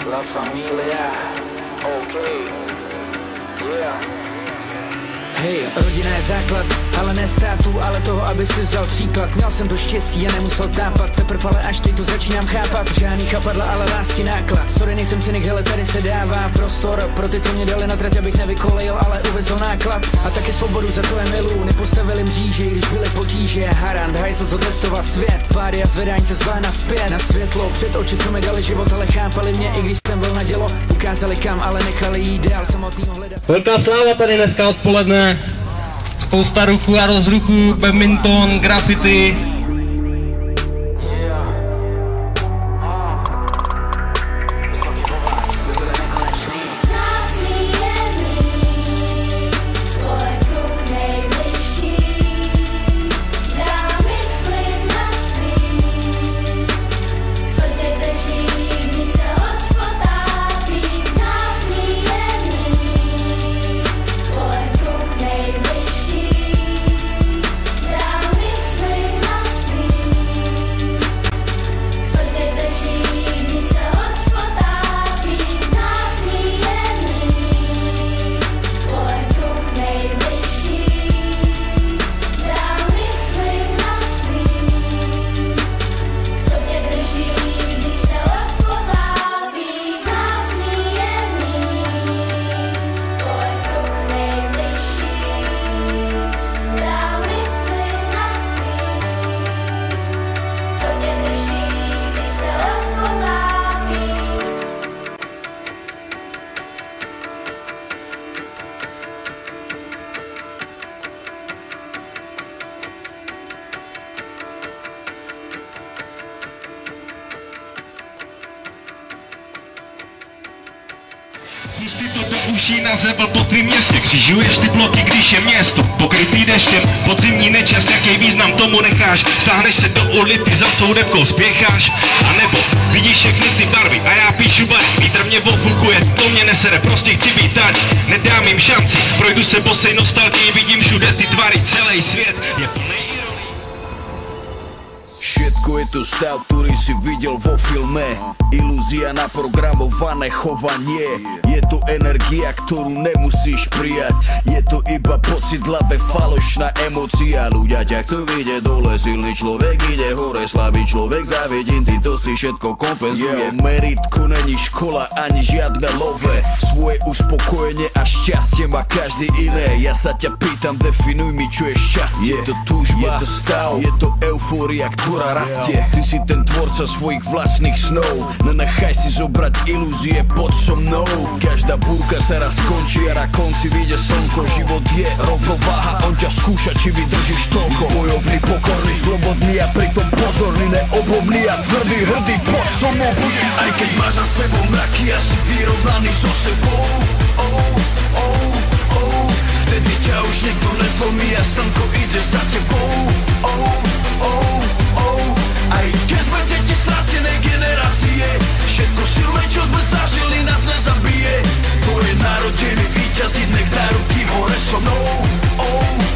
La Familia. Okay. Yeah. Hej, rodina je základ, ale ne státu, ale toho, aby si vzal příklad. Měl jsem to štěstí a nemusel tápat, teprv ale až teď to začínám chápat. Žádný chapadla, ale lásky náklad. Sorry, nejsem cynik, hele, tady se dává prostor pro ty, co mě dali na trať, abych nevykolejil, ale uvezl náklad. A taky svobodu, za to je milu, nepostavili mříže, když byly potíže. Harant, hajsl, co testoval svět, pády a zvedání se zvá naspět. Na světlo, před oči, co mi dali život, ale chápali mě, i když jsem byl na dělo. Ukázali kam, ale nechali jít dál, samotnýho hledat. Velká sláva tady dneska odpoledne. Spousta ruchu a rozruchu, badminton, graffiti. Pusty to do uší na zebel po tvým městě. Křižuješ ty bloky, když je město pokrytý deštěm. Podzimní nečas, jaký význam tomu necháš. Stáhneš se do ulity, za svou debkou spěcháš. A nebo vidíš všechny ty barvy a já píšu bary. Vítr mě ofukuje, to mě nesere, prostě chci být tady. Nedám jim šanci, projdu se bosej nostalgii. Vidím všude ty tvary, celý svět je plnej. Všetko je to stav, ktorý si videl vo filme. Ilúzia na programované chovanie. Je to energia, ktorú nemusíš prijať. Je to iba pocit hlave, falošná emócia. Ľudia ťa chcú vidieť dole, silný človek ide hore, slabý človek závidí, ty to si všetko kompenzuje. Meritko není škola, ani žiadne love. Svoje uspokojenie a šťastie má každý iné. Ja sa ťa pýtam, definuj mi, čo je šťastie. Je to túžba, je to stav, je to eufória, ktorá rastie. Ty si ten tvorca svojich vlastných snov. Nenechaj si zobrať ilúzie, poď so mnou. Každá búrka sa raz skončí a na konci vyjde slnko. Život je rovnováha, on ťa skúša, či vydržíš toľko. Bojovný, pokorný, slobodný a pritom pozorný, neoblomný a tvrdý, hrdý, poď so mnou budeš. Aj keď máš za sebou mraky a si vyrovnaný so sebou. Vtedy ťa už nikto nezlomí a slnko ide za tebou. Aj keď sme deti stratenej generácie, všetko silné, čo sme zažili, nás nezabije. To je narodený víťaz, nech dá ruky hore so mnou.